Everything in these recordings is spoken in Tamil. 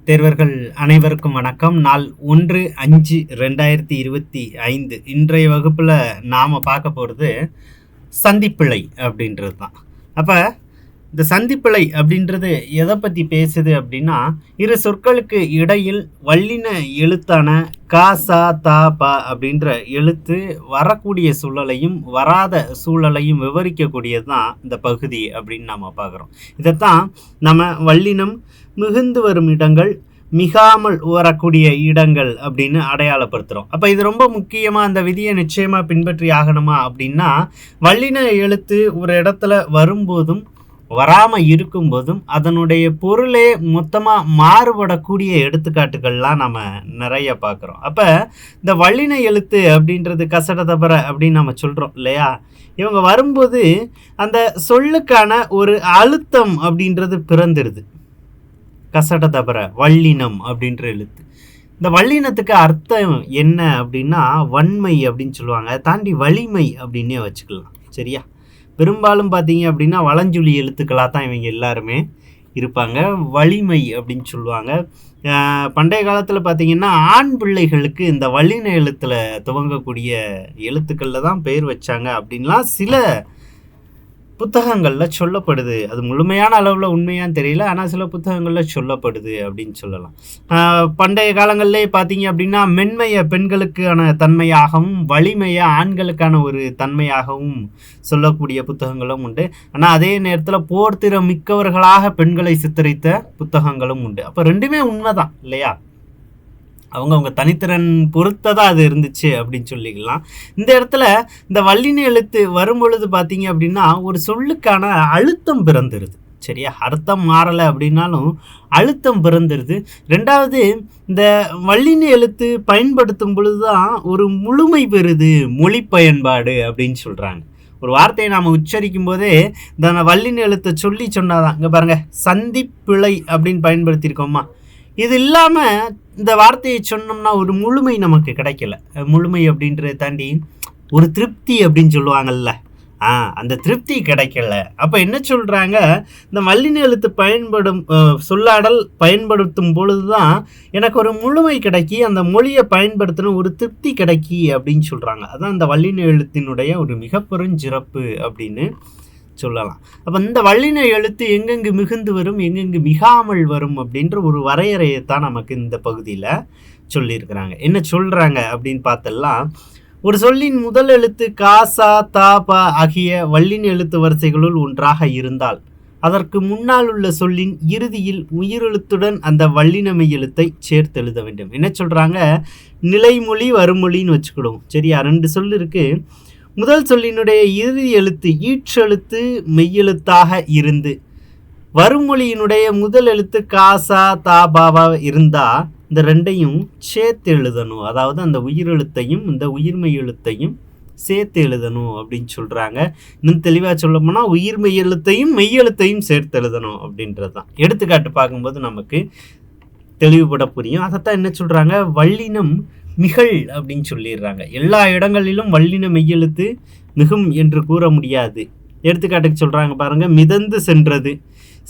தேர்வர்கள் அனைவருக்கும் வணக்கம். நாள் 1/5/2025 இன்றைய வகுப்பில் நாம் பார்க்க போகிறது சந்திப்பிழை அப்படின்றது தான். அப்போ இந்த சந்திப்பிழை அப்படின்றது எதை பற்றி பேசுது அப்படின்னா, இரு சொற்களுக்கு இடையில் வல்லின எழுத்தான கா சா தா பா அப்படின்ற எழுத்து வரக்கூடிய சூழலையும் வராத சூழலையும் விவரிக்கக்கூடியது தான் இந்த பகுதி அப்படின்னு நம்ம பார்க்குறோம். இதைத்தான் நம்ம வல்லினம் மிகுந்து வரும் இடங்கள், மிகாமல் வரக்கூடிய இடங்கள் அப்படின்னு அடையாளப்படுத்துகிறோம். அப்போ இது ரொம்ப முக்கியமாக அந்த விதியை நிச்சயமாக பின்பற்றி ஆகணுமா அப்படின்னா, வல்லின எழுத்து ஒரு இடத்துல வரும்போதும் வராமல் இருக்கும்போதும் அதனுடைய பொருளே மொத்தமாக மாறுபடக்கூடிய எடுத்துக்காட்டுகள்லாம் நம்ம நிறைய பார்க்குறோம். அப்போ இந்த வல்லின எழுத்து அப்படின்றது கசட தபர அப்படின்னு நம்ம சொல்கிறோம் இல்லையா, இவங்க வரும்போது அந்த சொல்லுக்கான ஒரு அழுத்தம் அப்படின்றது பிறந்துடுது. கசட தபர வல்லினம் அப்படின்ற எழுத்து. இந்த வல்லினத்துக்கு அர்த்தம் என்ன அப்படின்னா வன்மை அப்படின்னு சொல்லுவாங்க. அதை தாண்டி வலிமை அப்படின்னே வச்சுக்கலாம். சரியா, பெரும்பாலும் பார்த்தீங்க அப்படின்னா வளஞ்சுழி எழுத்துக்களாக தான் இவங்க எல்லாருமே இருப்பாங்க. வலிமை அப்படின்னு சொல்லுவாங்க. பண்டைய காலத்தில் பார்த்தீங்கன்னா ஆண் பிள்ளைகளுக்கு இந்த வல்லின எழுத்தில் துவங்கக்கூடிய எழுத்துக்களில் தான் பெயர் வச்சாங்க அப்படின்லாம் சில புத்தகங்களில் சொல்லப்படுது. அது முழுமையான அளவில் உண்மையான்னு தெரியல, ஆனால் சில புத்தகங்களில் சொல்லப்படுது அப்படின்னு சொல்லலாம். பண்டைய காலங்களிலே பார்த்தீங்க அப்படின்னா மென்மையை பெண்களுக்கான தன்மையாகவும் வலிமையை ஆண்களுக்கான ஒரு தன்மையாகவும் சொல்லக்கூடிய புத்தகங்களும் உண்டு. ஆனால் அதே நேரத்தில் போர்த்திறம் மிக்கவர்களாக பெண்களை சித்தரித்த புத்தகங்களும் உண்டு. அப்போ ரெண்டுமே உண்மைதான் இல்லையா, அவங்க தனித்திறன் பொறுத்ததாக அது இருந்துச்சு அப்படின்னு சொல்லிக்கலாம். இந்த இடத்துல இந்த வல்லின எழுத்து வரும்பொழுது பார்த்தீங்க அப்படின்னா ஒரு சொல்லுக்கான அழுத்தம் பிறந்துருது. சரியா, அர்த்தம் மாறலை அப்படின்னாலும் அழுத்தம் பிறந்துருது. ரெண்டாவது, இந்த வல்லின எழுத்து பயன்படுத்தும் பொழுது தான் ஒரு முழுமை பெறுது மொழி பயன்பாடு அப்படின்னு சொல்கிறாங்க. ஒரு வார்த்தையை நாம் உச்சரிக்கும் போதே இந்த வல்லின எழுத்தை சொல்லி சொன்னாதான். இங்கே பாருங்கள், சந்திப்பிழை அப்படின்னு பயன்படுத்தியிருக்கோமா, இது இல்லாமல் இந்த வார்த்தையை சொன்னோம்னா ஒரு முழுமை நமக்கு கிடைக்கல. முழுமை அப்படின்றத தாண்டி ஒரு திருப்தி அப்படின்னு சொல்லுவாங்கல்ல, அந்த திருப்தி கிடைக்கல. அப்போ என்ன சொல்கிறாங்க, இந்த வல்லின எழுத்து பயன்படும் சொல்லாடல் பயன்படுத்தும் பொழுது தான் எனக்கு ஒரு முழுமை கிடைக்கி, அந்த மொழியை பயன்படுத்தணும் ஒரு திருப்தி கிடைக்கி அப்படின்னு சொல்கிறாங்க. அதுதான் இந்த வல்லின எழுத்தினுடைய ஒரு மிக பெருஞ்சிறப்பு அப்படின்னு சொல்லலாம். அப்போ இந்த வல்லின எழுத்து எங்கெங்கு மிகுந்து வரும், எங்கெங்கு மிகாமல் வரும் அப்படின்ற ஒரு வரையறையைத்தான் நமக்கு இந்த பகுதியில் சொல்லியிருக்கிறாங்க. என்ன சொல்கிறாங்க அப்படின்னு பார்த்தெல்லாம், ஒரு சொல்லின் முதல் எழுத்து காசா தாபா ஆகிய வல்லின எழுத்து வரிசைகளுள் ஒன்றாக இருந்தால் அதற்கு முன்னால் உள்ள சொல்லின் இறுதியில் உயிரெழுத்துடன் அந்த வல்லினமை எழுத்தை சேர்த்து எழுத வேண்டும். என்ன சொல்கிறாங்க, நிலைமொழி வருமொழின்னு வச்சுக்கிடுவோம். சரியா, ரெண்டு சொல் இருக்குது. முதல் சொல்லினுடைய இறுதி எழுத்து ஈற்றெழுத்து மெய்யெழுத்தாக இருந்து வருமொழியினுடைய முதல் எழுத்து காசா தாபாவா இருந்தால் இந்த ரெண்டையும் சேர்த்து எழுதணும். அதாவது அந்த உயிரெழுத்தையும் இந்த உயிர்மெய் எழுத்தையும் சேர்த்து எழுதணும் அப்படின்னு சொல்கிறாங்க. இன்னும் தெளிவாக சொல்ல போனால் உயிர்மெய் எழுத்தையும் மெய்யெழுத்தையும் சேர்த்து எழுதணும் அப்படின்றது தான். எடுத்துக்காட்டு பார்க்கும்போது நமக்கு தெளிவுபட புரியும். அதைத்தான் என்ன சொல்கிறாங்க, வல்லினம் மிகழ் அப்படின்னு சொல்லிடுறாங்க. எல்லா இடங்களிலும் வல்லின மெய்யெழுத்து மிகும் என்று கூற முடியாது. எடுத்துக்காட்டுக்கு சொல்கிறாங்க பாருங்கள், மிதந்து சென்றது,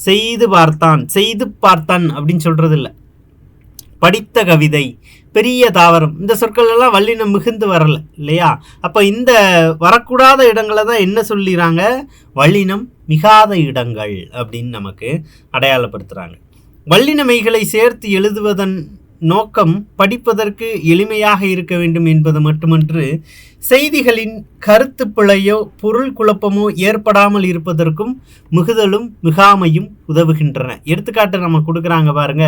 செய்து பார்த்தான், செய்து பார்த்தான் அப்படின்னு சொல்கிறது இல்லை. படித்த கவிதை, பெரிய தாவரம், இந்த சொற்கள் எல்லாம் வல்லினம் மிகுந்து வரலை இல்லையா. அப்போ இந்த வரக்கூடாத இடங்களை தான் என்ன சொல்லிடுறாங்க, வல்லினம் மிகாத இடங்கள் அப்படின்னு நமக்கு அடையாளப்படுத்துகிறாங்க. வல்லின மெய்களை சேர்த்து எழுதுவதன் நோக்கம் படிப்பதற்கு எளிமையாக இருக்க வேண்டும் என்பது மட்டுமன்று, செய்திகளின் கருத்து பிழையோ பொருள் குழப்பமோ ஏற்படாமல் இருப்பதற்கும் மிகுதலும் மிகாமையும் உதவுகின்றன. எடுத்துக்காட்டு நம்ம கொடுக்குறாங்க பாருங்க,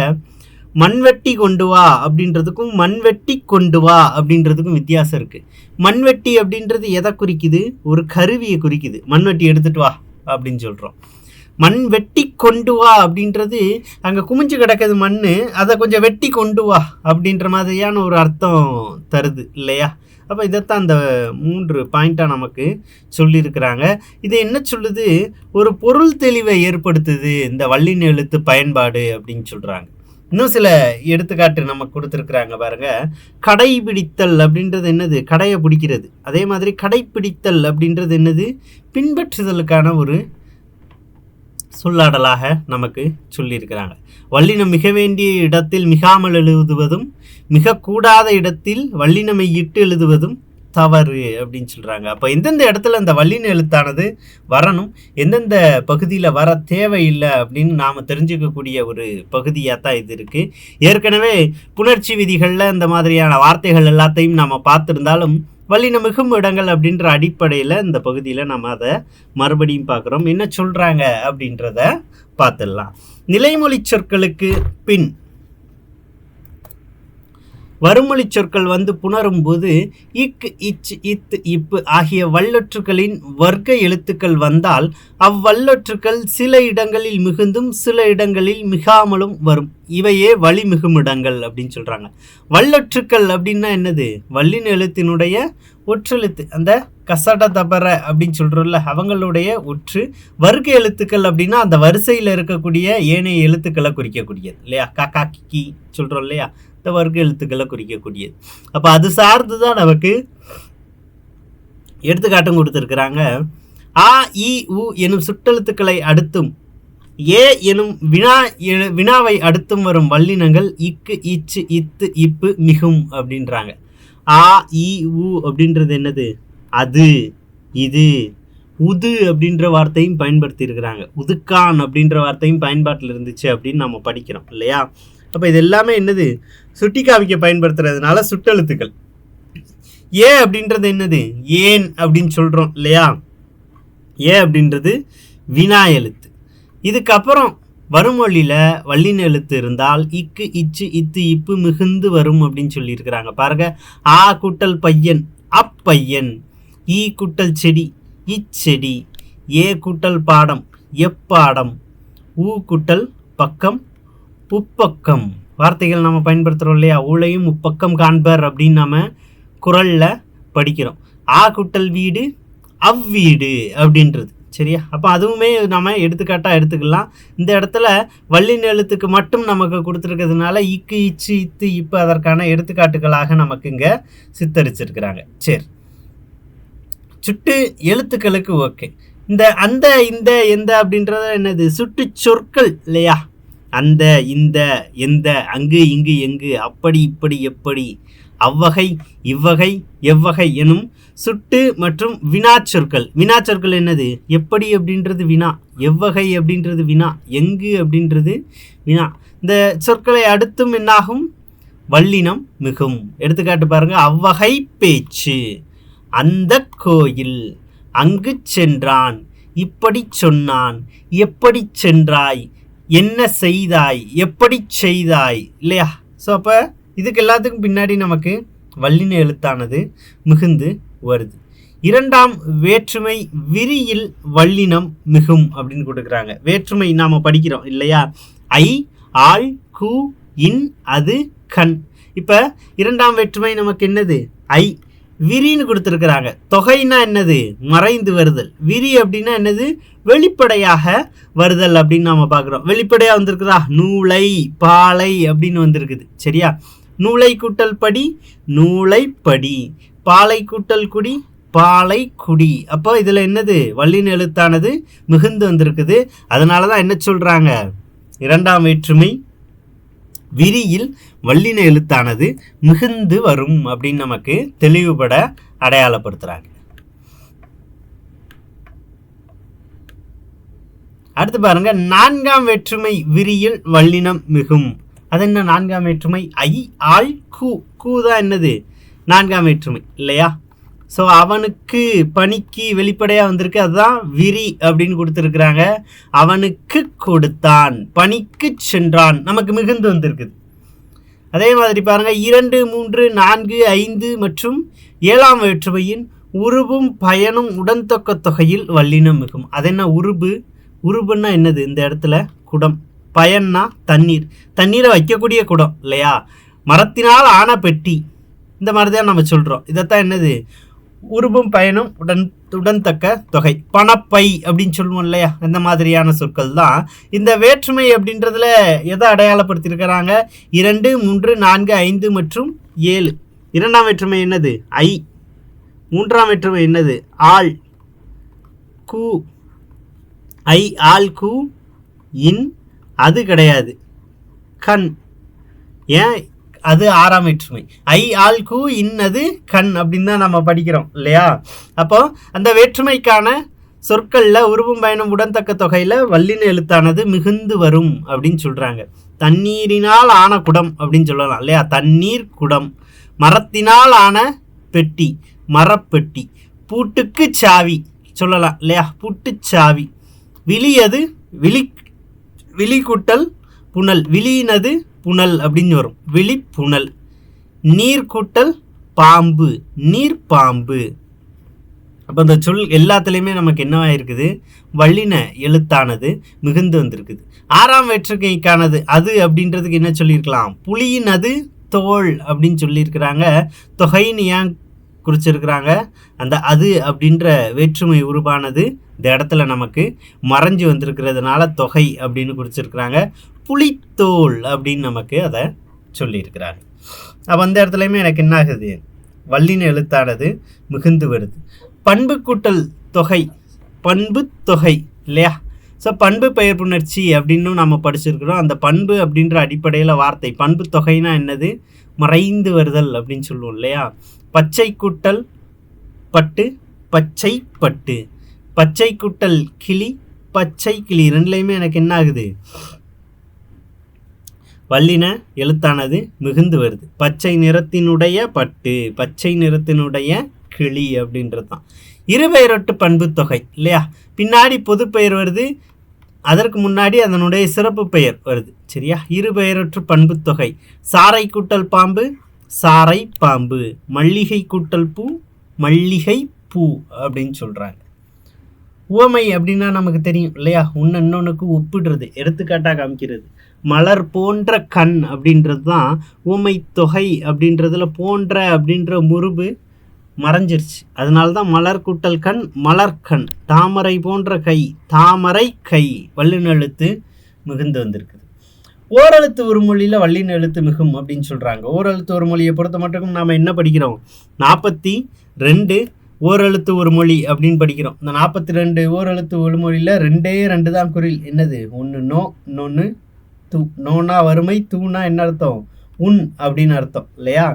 மண்வெட்டி கொண்டு வா அப்படின்றதுக்கும் மண்வெட்டி கொண்டு வா அப்படின்றதுக்கும் வித்தியாசம் இருக்குது. மண்வெட்டி அப்படின்றது எதை குறிக்குது, ஒரு கருவியை குறிக்குது. மண்வெட்டி எடுத்துட்டு வா அப்படின்னு சொல்கிறோம். மண் வெட்டி கொண்டு வா அப்படின்றது அங்கே குமிஞ்சு கிடக்குது மண், அதை கொஞ்சம் வெட்டி கொண்டு வா அப்படின்ற மாதிரியான ஒரு அர்த்தம் தருது இல்லையா. அப்போ இதைத்தான் அந்த 3 பாயிண்ட்டாக நமக்கு சொல்லியிருக்கிறாங்க. இது என்ன சொல்லுது, ஒரு பொருள் தெளிவை ஏற்படுத்துது இந்த வல்லின எழுத்து பயன்பாடு அப்படின்னு சொல்கிறாங்க. இன்னும் சில எடுத்துக்காட்டு நமக்கு கொடுத்துருக்குறாங்க பாருங்க. கடைபிடித்தல் அப்படின்றது என்னது, கடையை பிடிக்கிறது. அதே மாதிரி கடைப்பிடித்தல் அப்படின்றது என்னது, பின்பற்றுதலுக்கான ஒரு சொல்லாடலாக நமக்கு சொல்லியிருக்கிறாங்க. வல்லினம் மிக வேண்டிய இடத்தில் மிகாமல் எழுதுவதும் மிக கூடாத இடத்தில் வல்லினமை இட்டு எழுதுவதும் தவறு அப்படின்னு சொல்கிறாங்க. அப்போ எந்தெந்த இடத்துல அந்த வல்லின எழுத்தானது வரணும், எந்தெந்த பகுதியில் வர தேவையில்லை அப்படின்னு நாம் தெரிஞ்சுக்கக்கூடிய ஒரு பகுதியாக தான் இது இருக்குது. ஏற்கனவே புணர்ச்சி விதிகளில் இந்த மாதிரியான வார்த்தைகள் எல்லாத்தையும் நாம் பார்த்துருந்தாலும் வல்லின மிகும் இடங்கள் அப்படின்ற அடிப்படையில் இந்த பகுதியில் நம்ம அதை மறுபடியும் பார்க்குறோம். என்ன சொல்கிறாங்க அப்படின்றத பார்த்துடலாம். நிலைமொழி சொற்களுக்கு பின் வருமொழி சொற்கள் வந்து புணரும் போது இக், இச், இத், இப்பு ஆகிய வல்லொற்றுக்களின் வர்க்க எழுத்துக்கள் வந்தால் அவ்வல்லொற்றுக்கள் சில இடங்களில் மிகுந்தும் சில இடங்களில் மிகாமலும் வரும். இவையே வழி மிகுமிடங்கள் அப்படின்னு சொல்கிறாங்க. வல்லொற்றுக்கள் அப்படின்னா என்னது? வல்லின எழுத்தினுடைய ஒற்றெழுத்து, அந்த கசட தபர அப்படின்னு சொல்கிறோம்ல, அவங்களுடைய ஒற்று. வர்க்க எழுத்துக்கள் அப்படின்னா அந்த வரிசையில் இருக்கக்கூடிய ஏனைய எழுத்துக்களை குறிக்கக்கூடியது இல்லையா? காக்கா கிக்கி சொல்கிறோம் இல்லையா, இந்த வர்க்க எழுத்துக்களை குறிக்கக்கூடியது. அப்போ அது சார்ந்து தான் நமக்கு எடுத்துக்காட்டும் கொடுத்துருக்குறாங்க. ஆ இ உ எனும் சுட்டெழுத்துக்களை அடுத்தும் ஏ எனும் வினாவை அடுத்தும் வரும் வல்லினங்கள் இக்கு, இச்சு, இத்து, இப்பு மிகும் அப்படின்றாங்க. ஆ இ உ அப்படின்றது என்னது? அது, இது, உது அப்படின்ற வார்த்தையும் பயன்படுத்தி இருக்கிறாங்க. உதுக்கான் அப்படின்ற வார்த்தையும் பயன்பாட்டில் இருந்துச்சு அப்படின்னு நம்ம படிக்கிறோம் இல்லையா? அப்போ இது எல்லாமே என்னது? சுட்டி காமிக்க பயன்படுத்துறதுனால சுட்டெழுத்துக்கள். ஏ அப்படின்றது என்னது? ஏன் அப்படின்னு சொல்கிறோம் இல்லையா? ஏ அப்படின்றது வினா எழுத்து. இதுக்கப்புறம் வருமொழியில் வல்லின எழுத்து இருந்தால் இக்கு, இச்சு, இத்து, இப்பு மிகுந்து வரும் அப்படின்னு சொல்லியிருக்கிறாங்க. பாருங்க, ஆ கூட்டல் பையன் அப்பையன், ஈ கூட்டல் செடி இச்செடி, ஏ கூட்டல் பாடம் எப்பாடம், ஊ கூட்டல் பக்கம் உப்பக்கம். வார்த்தைகள் நம்ம பயன்படுத்துகிறோம் இல்லையா? ஊழையும் முப்பக்கம் காண்பர் அப்படின்னு நம்ம குறளில் படிக்கிறோம். ஆ கூட்டல் வீடு அவ்வீடு அப்படின்றது சரியா? அப்போ அதுவுமே நம்ம எடுத்துக்காட்டாக எடுத்துக்கலாம். இந்த இடத்துல வல்லின எழுத்துக்கு மட்டும் நமக்கு கொடுத்துருக்கிறதுனால இக்கு, இச்சு, இத்து, இப்பு அதற்கான எடுத்துக்காட்டுகளாக நமக்கு இங்கே சித்தரிச்சிருக்கிறாங்க. சரி, சுட்டு எழுத்துக்களுக்கு ஓகே. இந்த அந்த, இந்த, எந்த அப்படின்றது என்னது? சுட்டு சொற்கள் இல்லையா? அந்த, இந்த, எந்த, அங்கு, இங்கு, எங்கு, அப்படி, இப்படி, எப்படி, அவ்வகை, இவ்வகை, எவ்வகை எனும் சுட்டு மற்றும் வினாச்சொற்கள். வினாச்சொற்கள் என்னது? எப்படி அப்படின்றது வினா, எவ்வகை அப்படின்றது வினா, எங்கு அப்படின்றது வினா. இந்த சொற்களை அடுத்தும் என்னாகும்? வல்லினம் மிகும். எடுத்துக்காட்டு பாருங்க, அவ்வகை பேச்சு, அந்த கோயில், அங்கு சென்றான், இப்படி சொன்னான், எப்படி சென்றாய், என்ன செய்தாய், எப்படி செய்தாய் இல்லையா? ஸோ அப்போ இதுக்கு எல்லாத்துக்கும் பின்னாடி நமக்கு வல்லின எழுத்தானது மிகுந்து வருது. இரண்டாம் வேற்றுமை விரியில் வல்லினம் மிகும் அப்படின்னு கொடுக்குறாங்க. வேற்றுமை நாம் படிக்கிறோம் இல்லையா? ஐ, ஆள், கு, இன், அது, கண். இப்போ இரண்டாம் வேற்றுமை நமக்கு என்னது? ஐ. விரின்னு கொடுத்துருக்குறாங்க. தொகைனா என்னது? மறைந்து வருதல். விரி அப்படின்னா என்னது? வெளிப்படையாக வருதல் அப்படின்னு நாம் பார்க்குறோம். வெளிப்படையாக வந்திருக்குதா? நூலை, பாலை அப்படின்னு வந்திருக்குது சரியா? நூலை கூட்டல் படி நூலை படி, பாலை கூட்டல் குடி பாலை குடி. அப்போ இதில் என்னது? வல்லின எழுத்தானது மிகுந்து வந்திருக்குது. அதனால தான் என்ன சொல்கிறாங்க? இரண்டாம் வேற்றுமை விரியில் வல்லின எழுத்தானது மிகுந்து வரும் அப்படின்னு நமக்கு தெளிவுபட அடையாளப்படுத்துகிறாங்க. அடுத்து பாருங்க, நான்காம் வேற்றுமை விரியில் வல்லினம் மிகும். அது என்ன நான்காம் வேற்றுமை? ஐ, ஆள், கு. கு தான் என்னது? நான்காம் வேற்றுமை இல்லையா? ஸோ அவனுக்கு, பணிக்கு வெளிப்படையாக வந்திருக்கு, அதுதான் விரி அப்படின்னு கொடுத்துருக்குறாங்க. அவனுக்கு கொடுத்தான், பணிக்கு சென்றான், நமக்கு மிகுந்து வந்திருக்குது. அதே மாதிரி பாருங்க, 2, 3, 4, 5 மற்றும் 7ஆம் வேற்றுமையின் உருபும் பயனும் உடன்தொக்க தொகையில் வல்லினம் மிகும். அது என்ன உருபு? உருபுன்னா என்னது? இந்த இடத்துல குடம். பயன்னா தண்ணீர், தண்ணீரை வைக்கக்கூடிய குடம் இல்லையா? மரத்தினால் ஆன பெட்டி, இந்த மாதிரி தான் நம்ம சொல்கிறோம். இதைத்தான் என்னது? உருபும் பயனும் உடன்தக்க தொகை. பணப்பை அப்படின்னு சொல்லுவோம் இல்லையா? இந்த மாதிரியான சொற்கள் தான் இந்த வேற்றுமை அப்படின்றதுல எதை அடையாளப்படுத்தியிருக்கிறாங்க? 2, 3, 4, 5 மற்றும் 7. இரண்டாம் வேற்றுமை என்னது? ஐ. மூன்றாம் வேற்றுமை என்னது? ஆள், கு. ஐ, ஆள், கு, இன், அது கிடையாது, கண். ஏன் அது 6ஆம் வேற்றுமை. ஐ ஆல் கு இன் அது கண் அப்படின்னு தான் நம்ம படிக்கிறோம் இல்லையா? அப்போ அந்த வேற்றுமைக்கான சொற்கள்ல உருவும் பயனும் உடன்தக்க தொகையில வல்லின எழுத்தானது மிகுந்து வரும் அப்படின்னு சொல்றாங்க. தண்ணீரினால் ஆன குடம் அப்படின்னு சொல்லலாம் இல்லையா? தண்ணீர் குடம். மரத்தினால் ஆன பெட்டி, மரப்பெட்டி. பூட்டுக்கு சாவி சொல்லலாம் இல்லையா? பூட்டுச்சாவி. விழியது விழி, விழி கூட்டல் புனல், விழியினது புனல் அப்படின்னு வரும், விழிப்புணல். நீர் கூட்டல் பாம்பு, நீர்பாம்பு. அப்போ இந்த சொல் எல்லாத்துலேயுமே நமக்கு என்னவா இருக்குது? வல்லின எழுத்தானது மிகுந்து வந்திருக்குது. 6ஆம் வேற்றுமைக்கானது அது அப்படின்றதுக்கு என்ன சொல்லியிருக்கலாம்? புலியினது தோல் அப்படின்னு சொல்லியிருக்கிறாங்க. தொகைன்னு ஏன் குறிச்சிருக்கிறாங்க? அந்த அது அப்படின்ற வேற்றுமை உருவானது இந்த இடத்துல நமக்கு மறைஞ்சு வந்திருக்கிறதுனால தொகை அப்படின்னு குறிச்சிருக்கிறாங்க. புலித்தோல் அப்படின்னு நமக்கு அதை சொல்லியிருக்கிறாங்க. அப்போ அந்த இடத்துலையுமே எனக்கு என்ன ஆகுது? வல்லின எழுத்தானது மிகுந்து வருது. பண்பு கூட்டல் தொகை, பண்பு தொகை இல்லையா? ஸோ பண்பு பெயர் புணர்ச்சி அப்படின்னு நம்ம படிச்சிருக்கிறோம். அந்த பண்பு அப்படின்ற அடிப்படையில் வார்த்தை பண்பு தொகைனா என்னது? மறைந்து வருதல் அப்படின்னு சொல்லுவோம் இல்லையா? பச்சை கூட்டல் பட்டு, பச்சை பட்டு. பச்சை கூட்டல் கிளி, பச்சை கிளி. ரெண்டுலையுமே எனக்கு என்ன ஆகுது? வல்லின எழுத்தானது மிகுந்து வருது. பச்சை நிறத்தினுடைய பட்டு, பச்சை நிறத்தினுடைய கிளி அப்படின்றது தான். இருபெயரொட்டு பண்பு தொகை இல்லையா? பின்னாடி பொது பெயர் வருது, அதற்கு முன்னாடி அதனுடைய சிறப்பு பெயர் வருது. சரியா? இருபெயரொற்று பண்பு தொகை. சாறை கூட்டல் பாம்பு, சாறை பாம்பு. மல்லிகை கூட்டல் பூ, மல்லிகை பூ அப்படின்னு சொல்றாங்க. உவமை அப்படின்னா நமக்கு தெரியும் இல்லையா? இன்னொன்னுக்கு ஒப்பிடுறது, எடுத்துக்காட்டாக காமிக்கிறது. மலர் போன்ற கண் அப்படின்றது தான் உவமை தொகை. அப்படின்றதுல போன்ற அப்படின்ற முறுபு மறைஞ்சிருச்சு. அதனால தான் மலர் கூட்டல் கண், மலர்கண். தாமரை போன்ற கை, தாமரை கை. வல்லின எழுத்து மிகுந்து வந்திருக்குது. ஓரெழுத்து ஒரு மொழியில் வல்லின எழுத்து மிகும் அப்படின்னு சொல்கிறாங்க. ஓரெழுத்து ஒரு மொழியை பொறுத்த மட்டும் நாம் என்ன படிக்கிறோம்? 42 ஓரெழுத்து ஒரு மொழி அப்படின்னு படிக்கிறோம். இந்த 42 ஓரெழுத்து ஒரு மொழியில் 2 தான் குறில். என்னது? ஒன்று நோ, இன்னொன்று தூ. நோனா வறுமை, தூனா என்ன அர்த்தம்? உன் அப்படின்னு அர்த்தம் இல்லையா?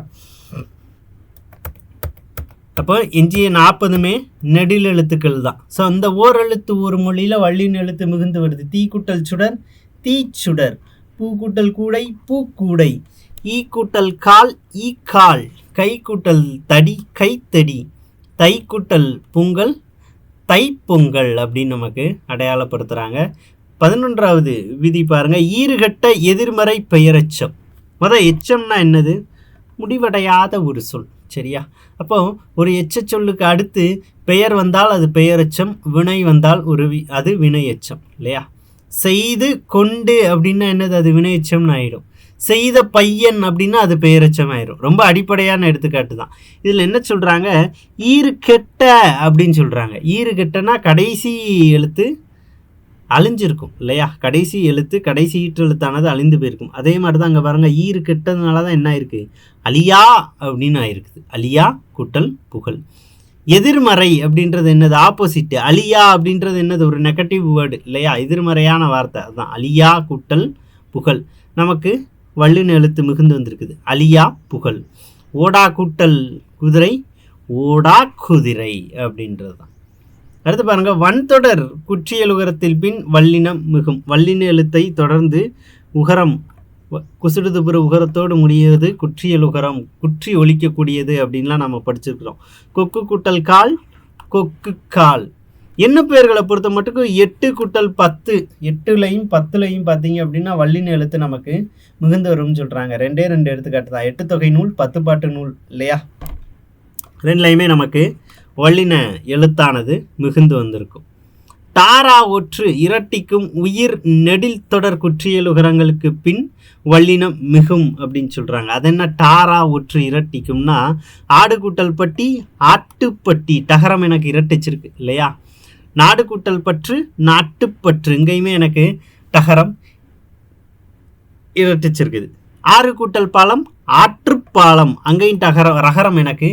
அப்போ எஞ்சிய 40மே நெடில் எழுத்துக்கள் தான். ஸோ அந்த ஓரெழுத்து ஒரு மொழியில் வல்லின எழுத்து மிகுந்து வருது. தீ கூட்டல் சுடர், தீச்சுடர். பூ கூட்டல் கூடை, பூக்கூடை. ஈ கூட்டல் கால், ஈ கால். கை கூட்டல் தடி, கைத்தடி. தை கூட்டல் பொங்கல், தைப்பொங்கல் அப்படின்னு நமக்கு அடையாளப்படுத்துகிறாங்க. 11வது விதி பாருங்க. ஈறுகட்ட எதிர்மறை பெயரெச்சம். எச்சம்னா என்னது? முடிவடையாத ஒரு சொல். சரியா? அப்போ ஒரு எச்ச சொல்லுக்கு அடுத்து பெயர் வந்தால் அது பெயரெச்சம், வினை வந்தால் அது வினை எச்சம் இல்லையா? செய்து கொண்டு அப்படின்னா என்னது? அது வினை எச்சம்னு ஆயிடும். செய்த பையன் அப்படின்னா அது பெயரெச்சம் ஆயிரும். ரொம்ப அடிப்படையான எடுத்துக்காட்டு தான். இதில் என்ன சொல்கிறாங்க? ஈறு கெட்ட அப்படின்னு சொல்கிறாங்க. ஈறு கெட்டனா கடைசி எழுத்து அழிஞ்சிருக்கும் இல்லையா? கடைசி எழுத்து, கடைசி ஈற்றெழுத்தானது அழிந்து போயிருக்கும். அதே மாதிரி தான் அங்கே பாருங்க, ஈறு கெட்டதுனால தான் என்ன ஆயிருக்கு? அழியா அப்படின்னு ஆயிருக்குது. அழியா கூட்டல் புகழ். எதிர்மறை அப்படின்றது என்னது? ஆப்போசிட். அழியா அப்படின்றது என்னது? ஒரு நெகட்டிவ் வேர்டு இல்லையா? எதிர்மறையான வார்த்தை. அதுதான் அழியா கூட்டல் புகழ். நமக்கு வல்லின எழுத்து மிகுந்து வந்திருக்குது. அழியா புகழ். ஓடா கூட்டல் குதிரை, ஓடா குதிரை அப்படின்றது தான். அடுத்து பாருங்க, வன்தொடர் குற்றியலுகரத்தில் பின் வல்லினம் மிகும். வல்லின எழுத்தை தொடர்ந்து உகரம், குசுடுதுபுற உகரத்தோடு முடியது குற்றியலுகரம், குற்றி ஒலிக்கக்கூடியது அப்படின்லாம் நம்ம படிச்சிருக்கிறோம். கொக்கு கூட்டல் கால், கொக்கு கால். எண்ணு பெயர்களை பொறுத்த மட்டும் 8 கூட்டல் 10, 8லையும் 10லையும் பார்த்தீங்க அப்படின்னா வல்லின எழுத்து நமக்கு மிகுந்து வரும்னு சொல்கிறாங்க. 2 எடுத்துக்காட்டு தான். 8 தொகை நூல், 10 பாட்டு நூல் இல்லையா? ரெண்டுலையுமே நமக்கு வல்லின எழுத்தானது மிகுந்து வந்திருக்கும். தாரா ஒற்று இரட்டிக்கும் உயிர் நெடில் தொடர் குற்றியலுகரங்களுக்கு பின் வல்லினம் மிகும் அப்படின்னு சொல்கிறாங்க. அது என்ன? டாரா ஒற்று இரட்டிக்கும்னா ஆடு கூட்டல் பட்டி, ஆட்டுப்பட்டி. டகரம் எனக்கு இரட்டிச்சிருக்கு இல்லையா? நாடு கூட்டல் பற்று, நாட்டுப்பற்று. இங்கேயுமே எனக்கு டகரம் இரட்டிச்சிருக்குது. ஆறு கூட்டல் பாலம், ஆற்றுப்பாலம். அங்கேயும் ரகரம் எனக்கு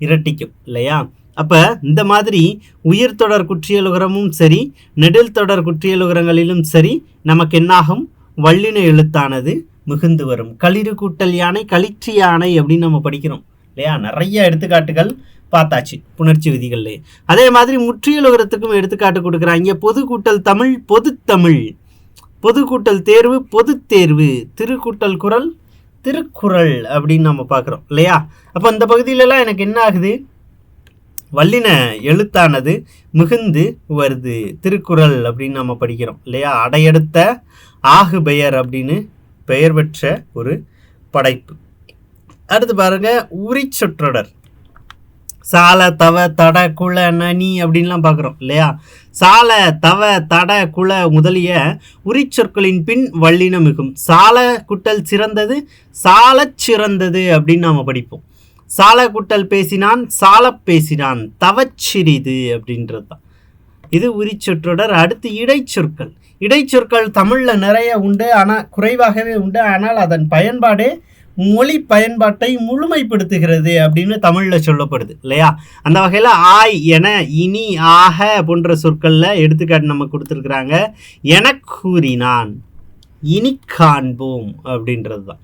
இரட்டிக்கும் இல்லையா? அப்போ இந்த மாதிரி உயிர் தொடர் குற்றியலுகரமும் சரி, நெடில் தொடர் குற்றியலுகரங்களிலும் சரி நமக்கு என்னாகும்? வல்லின எழுத்தானது மிகுந்து வரும். களிறு கூட்டல் யானை களிற்று யானை அப்படின்னு நம்ம படிக்கிறோம் இல்லையா? நிறைய எடுத்துக்காட்டுகள் பார்த்தாச்சு புணர்ச்சி விதிகள்லே. அதே மாதிரி முற்றியலுகரத்துக்கும் எடுத்துக்காட்டு கொடுக்குறாங்க. பொது கூட்டல் தமிழ் பொது தமிழ், பொது கூட்டல் தேர்வு பொது தேர்வு, திருக்கூட்டல் குரல் திருக்குறள் அப்படின்னு நம்ம பார்க்குறோம் இல்லையா? அப்போ இந்த பகுதியிலலாம் எனக்கு என்ன ஆகுது? வல்லின எழுத்தானது மிகுந்து வருது. திருக்குறள் அப்படின்னு நம்ம படிக்கிறோம் இல்லையா? அடையெடுத்த ஆகு பெயர் அப்படின்னு பெயர் பெற்ற ஒரு படைப்பு. அடுத்து பாருங்க, உரி சொற்றொடர். சால தவ தட குல நனி அப்படின்லாம் பார்க்குறோம் இல்லையா? சால தவ தட குல முதலிய உரி சொற்களின் பின் வல்லினம் மிகும். சால குட்டல் சிறந்தது சாலச் சிறந்தது அப்படின்னு நாம் படிப்போம். சால குட்டல் பேசினான் சாலப் பேசினான், தவச்சிறிது அப்படின்றது தான் இது உரி சொற்றொடர். அடுத்து இடைச்சொற்கள். இடைச்சொற்கள் தமிழில் நிறைய உண்டு, ஆனால் குறைவாகவே உண்டு. ஆனால் அதன் பயன்பாடே மொழி பயன்பாட்டை முழுமைப்படுத்துகிறது அப்படின்னு தமிழில் சொல்லப்படுது இல்லையா? அந்த வகையில் ஆய் என இனி ஆக போன்ற சொற்களில் எடுத்துக்காட்டு நம்ம கொடுத்துருக்குறாங்க. என கூறினான், இனி காண்போம் அப்படின்றது தான்.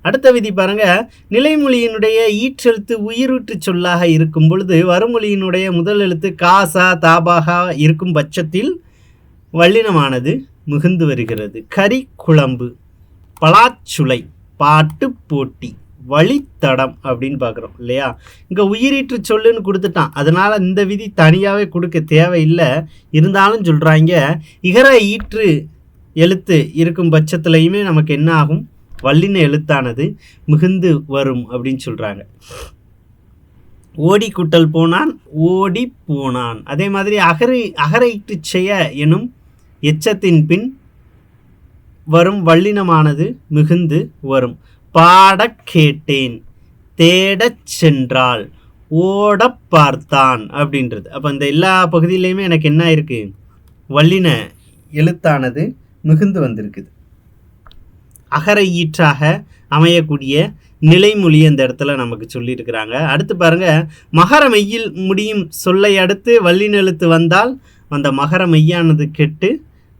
அடுத்த விதி பாருங்க, நிலைமொழியினுடைய ஈற்றெழுத்து உயிரூற்று சொல்லாக இருக்கும் பொழுது வருமொழியினுடைய முதல் எழுத்து காசா தாபாகா இருக்கும் பட்சத்தில் வல்லினமானது மிகுந்து வருகிறது. கறி குழம்பு, பலாச்சுளை, பாட்டு போட்டி, வழித்தடம் அப்படின்னு பார்க்குறோம் இல்லையா? இங்கே உயிரீற்று சொல்லுன்னு கொடுத்துட்டான், அதனால் இந்த விதி தனியாகவே கொடுக்க தேவையில்லை. இருந்தாலும் சொல்கிறாங்க, இகர ஈற்று எழுத்து இருக்கும் பட்சத்துலையுமே நமக்கு என்ன ஆகும்? வல்லின எழுத்தானது மிகுந்து வரும் அப்படின்னு சொல்கிறாங்க. ஓடி கூட்டல் போனான் ஓடி போனான். அதே மாதிரி அகரையிட்டு செய்ய எனும் எச்சத்தின் பின் வரும் வல்லினமானது மிகுந்து வரும். பாடக் கேட்டேன், தேடச் சென்றாள், ஓட பார்த்தான் அப்படின்றது. அப்போ இந்த எல்லா பகுதியிலையுமே எனக்கு என்ன இருக்குது? வல்லின எழுத்தானது மிகுந்து வந்திருக்குது. அகரை ஈற்றாக அமையக்கூடிய நிலைமொழி அந்த இடத்துல நமக்கு சொல்லியிருக்கிறாங்க. அடுத்து பாருங்க, மகர மெய்யில் முடியும் சொல்லை அடுத்து வல்லின எழுத்து வந்தால் அந்த மகர மெய்யானது கெட்டு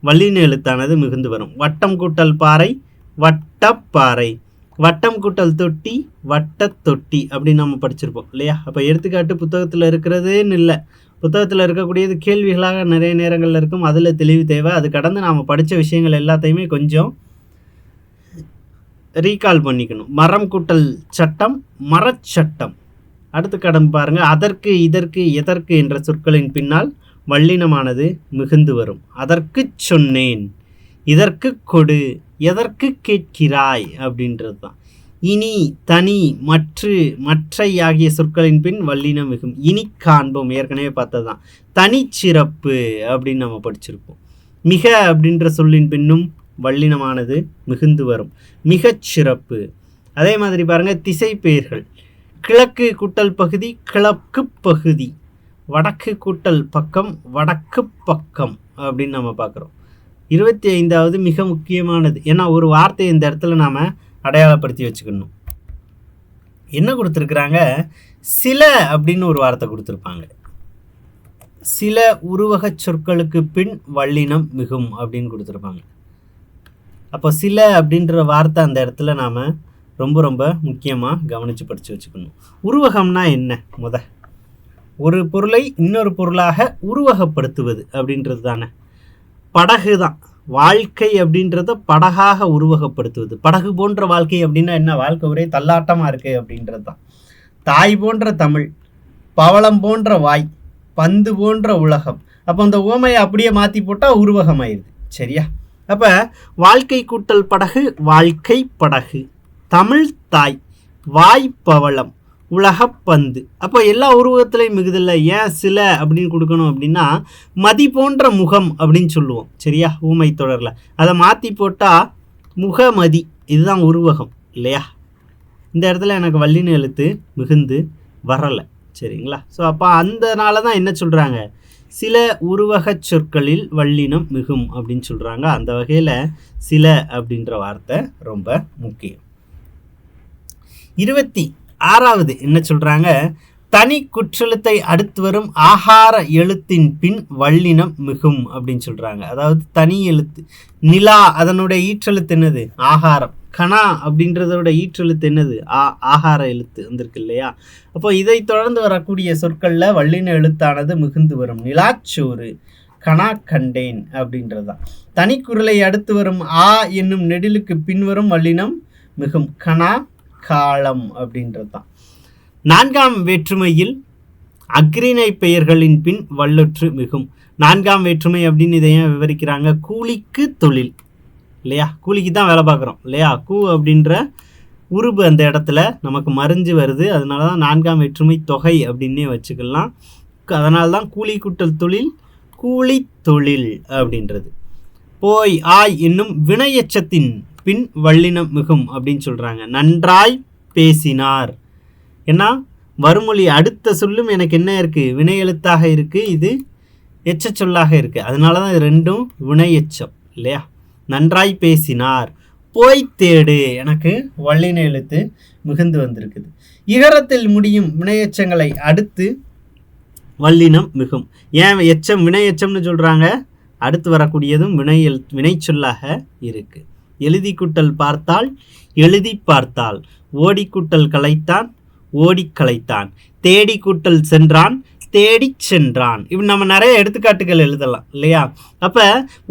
வல்லின எழுத்தானது மிகுந்து வரும். வட்டம் கூட்டல் பாறை வட்டப்பாறை, வட்டம் கூட்டல் தொட்டி வட்ட தொட்டி அப்படின்னு நம்ம படிச்சிருப்போம் இல்லையா? அப்போ எடுத்துக்காட்டு புத்தகத்தில் இருக்கிறதுன்னு இல்லை, புத்தகத்தில் இருக்கக்கூடியது கேள்விகளாக நிறைய நேரங்களில் இருக்கும். அதில் தெளிவு தேவை. அது கடந்து நாம் படித்த விஷயங்கள் எல்லாத்தையுமே கொஞ்சம் ரீகால் பண்ணிக்கணும். மரம் கூட்டல் சட்டம் மரச்சட்டம். அடுத்து கடன் பாருங்கள், அதற்கு இதற்கு எதற்கு என்ற சொற்களின் பின்னால் வல்லினமானது மிகுந்து வரும். அதற்கு சொன்னேன், இதற்கு கொடு, எதற்கு கேட்கிறாய் அப்படின்றது தான். இனி தனி மற்றை ஆகிய சொற்களின் பின் வல்லினம் மிகும். இனி காண்போம், ஏற்கனவே பார்த்தது தான். தனிச்சிறப்பு அப்படின்னு நம்ம படிச்சிருப்போம். மிக அப்படின்ற சொல்லின் பின்னும் வல்லினமானது மிகுந்து வரும். மிகச் சிறப்பு. அதே மாதிரி பாருங்கள், திசை பெயர்கள். கிழக்கு கூட்டல் பகுதி கிழக்கு பகுதி, வடக்கு கூட்டல் பக்கம் வடக்கு பக்கம் அப்படின்னு நம்ம பார்க்குறோம். 25வது மிக முக்கியமானது. ஏன்னா ஒரு வார்த்தையை இந்த இடத்துல நாம் அடையாளப்படுத்தி வச்சுக்கணும். என்ன கொடுத்துருக்குறாங்க? சில அப்படின்னு ஒரு வார்த்தை கொடுத்துருப்பாங்க. சில உருவக சொற்களுக்கு பின் வல்லினம் மிகும் அப்படின்னு கொடுத்துருப்பாங்க. அப்போ சில அப்படின்ற வார்த்தை அந்த இடத்துல நாம் ரொம்ப ரொம்ப முக்கியமாக கவனித்து படித்து வச்சுக்கணும். உருவகம்னா என்ன? ஒரு பொருளை இன்னொரு பொருளாக உருவகப்படுத்துவது அப்படின்றது தானே. படகு தான். வாழ்க்கை அப்படின்றத படகாக உருவகப்படுத்துவது. படகு போன்ற வாழ்க்கை அப்படின்னா என்ன? வாழ்க்கை ஒரே தள்ளாட்டமாக இருக்குது அப்படின்றது தான். தாய் போன்ற தமிழ், பவளம் போன்ற வாய், பந்து போன்ற உலகம். அப்போ அந்த ஓமையை அப்படியே மாற்றி போட்டால் உருவகம் ஆயிடுது. சரியா? அப்போ வாழ்க்கை கூட்டல் படகு வாழ்க்கை படகு, தமிழ் தாய், வாய்ப்பவளம், உலகப்பந்து. அப்போ எல்லா உருவகத்திலையும் மிகுதில்லை. ஏன் சில அப்படின்னு கொடுக்கணும் அப்படின்னா மதி போன்ற முகம் அப்படின்னு சொல்லுவோம். சரியா? ஊமை தொடரில் அதை மாற்றி போட்டால் முகமதி, இதுதான் உருவகம் இல்லையா? இந்த இடத்துல எனக்கு வல்லின எழுத்து மிகுந்து வரலை. சரிங்களா? ஸோ அப்போ அந்தனால தான் என்ன சொல்கிறாங்க? சில உருவக சொற்களில் வல்லினம் மிகும் அப்படின்னு சொல்கிறாங்க. அந்த வகையில் சில அப்படின்ற வார்த்தை ரொம்ப முக்கியம். 26வது என்ன சொல்கிறாங்க? தனி குற்றெழுத்தை அடுத்து வரும் ஆகார எழுத்தின் பின் வல்லினம் மிகும் அப்படின்னு சொல்றாங்க. அதாவது தனி எழுத்து நிலா, அதனுடைய ஈற்றெழுத்து என்னது? ஆகாரம். கணா அப்படின்றதோட ஈற்றெழுத்து என்னது? ஆகார எழுத்து வந்திருக்கு இல்லையா? அப்போ இதை தொடர்ந்து வரக்கூடிய சொற்கள்ல வல்லின எழுத்தானது மிகுந்து வரும். நிலாச்சோறு, கணா கண்டேன் அப்படின்றதுதான். தனிக்குறளை அடுத்து வரும் ஆ என்னும் நெடிலுக்கு பின்வரும் வல்லினம் மிகும். கணா காலம் அப்படின்றது தான். 4ஆம் வேற்றுமையில் அக்ரிணை பெயர்களின் பின் வல்லொற்று மிகும். 4ஆம் வேற்றுமை அப்படின்னு இதை ஏன் விவரிக்கிறாங்க? கூலிக்கு தொழில் இல்லையா? கூலிக்கு தான் வேலை பார்க்குறோம் இல்லையா? கூ அப்படின்ற உருபு அந்த இடத்துல நமக்கு மறைஞ்சு வருது. அதனால தான் 4ஆம் வேற்றுமை தொகை அப்படின்னே வச்சுக்கலாம். அதனால தான் கூலி கூட்டல் தொழில் கூலி தொழில் அப்படின்றது. போய் ஆய் என்னும் வினையெச்சத்தின் பின் வல்லினம் மிகும் அப்படின்னு சொல்கிறாங்க. நன்றாய் பேசினார். ஏன்னா வறுமொழி அடுத்த சொல்லும் எனக்கு என்ன இருக்குது? வினை எழுத்தாக இருக்குது, இது எச்ச சொல்லாக இருக்குது. அதனால தான் இது ரெண்டும் வினை எச்சம் இல்லையா? நன்றாய் பேசினார். போய் தேடு, எனக்கு வல்லின எழுத்து மிகுந்து வந்திருக்குது. இகரத்தில் முடியும் வினையெச்சங்களை அடுத்து வல்லினம் மிகும். ஏன் எச்சம் வினை எச்சம்னு சொல்கிறாங்க? அடுத்து வரக்கூடியதும் வினை சொல்லாக இருக்குது. எழுதி கூட்டல் பார்த்தால், எழுதி பார்த்தால். ஓடி கூட்டல் கலைத்தான், ஓடி கலைத்தான். தேடி கூட்டல் சென்றான், தேடி சென்றான். இப்படி நம்ம நிறைய எடுத்துக்காட்டுகள் எழுதலாம் இல்லையா? அப்போ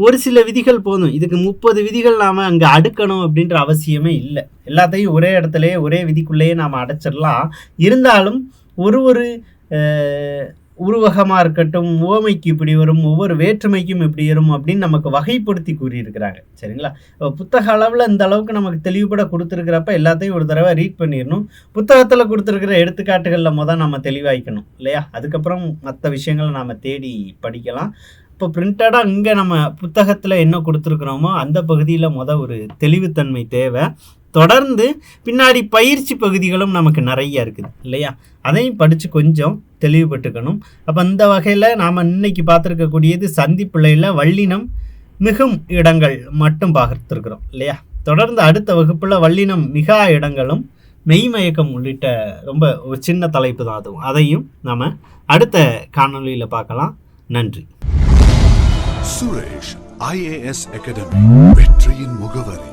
ஒரு சில விதிகள் போதும். இதுக்கு 30 விதிகள் நாம் அங்கே அடுக்கணும் அப்படின்ற அவசியமே இல்லை. எல்லாத்தையும் ஒரே இடத்துலையே ஒரே விதிக்குள்ளேயே நாம் அடைச்சிடலாம். இருந்தாலும் ஒரு உருவகமாக இருக்கட்டும், உவமைக்கு இப்படி வரும், ஒவ்வொரு வேற்றுமைக்கும் இப்படி வரும் அப்படின்னு நமக்கு வகைப்படுத்தி கூறியிருக்கிறாங்க. சரிங்களா? புத்தக அளவில் இந்த அளவுக்கு நமக்கு தெளிவுபட கொடுத்துருக்கிறப்ப எல்லாத்தையும் ஒரு தடவை ரீட் பண்ணிடணும். புத்தகத்தில் கொடுத்துருக்கிற எடுத்துக்காட்டுகளில் நம்ம தெளிவாய்க்கணும் இல்லையா? அதுக்கப்புறம் மற்ற விஷயங்களை நாம் தேடி படிக்கலாம். இப்போ பிரிண்டடாக இங்கே நம்ம புத்தகத்தில் என்ன கொடுத்துருக்குறோமோ அந்த பகுதியில் ஒரு தெளிவுத்தன்மை தேவை. தொடர்ந்து பின்னாடி பயிற்சி பகுதிகளும் நமக்கு நிறைய இருக்குது இல்லையா? அதையும் படித்து கொஞ்சம் தெளிவுபட்டுக்கணும். அப்போ இந்த வகையில் நாம் இன்னைக்கு பார்த்துருக்கக்கூடியது சந்திப்பிள்ளையில் வல்லினம் மிகும் இடங்கள் மட்டும் பார்த்துருக்குறோம் இல்லையா? தொடர்ந்து அடுத்த வகுப்பில் வல்லினம் மிகா இடங்களும் மெய்மயக்கம் உள்ளிட்ட ரொம்ப ஒரு சின்ன தலைப்பு தான் அதுவும். அதையும் நாம் அடுத்த காணொலியில் பார்க்கலாம். நன்றி. சுரேஷ் IAS அகாடமி, வெற்றியின் முகவரி.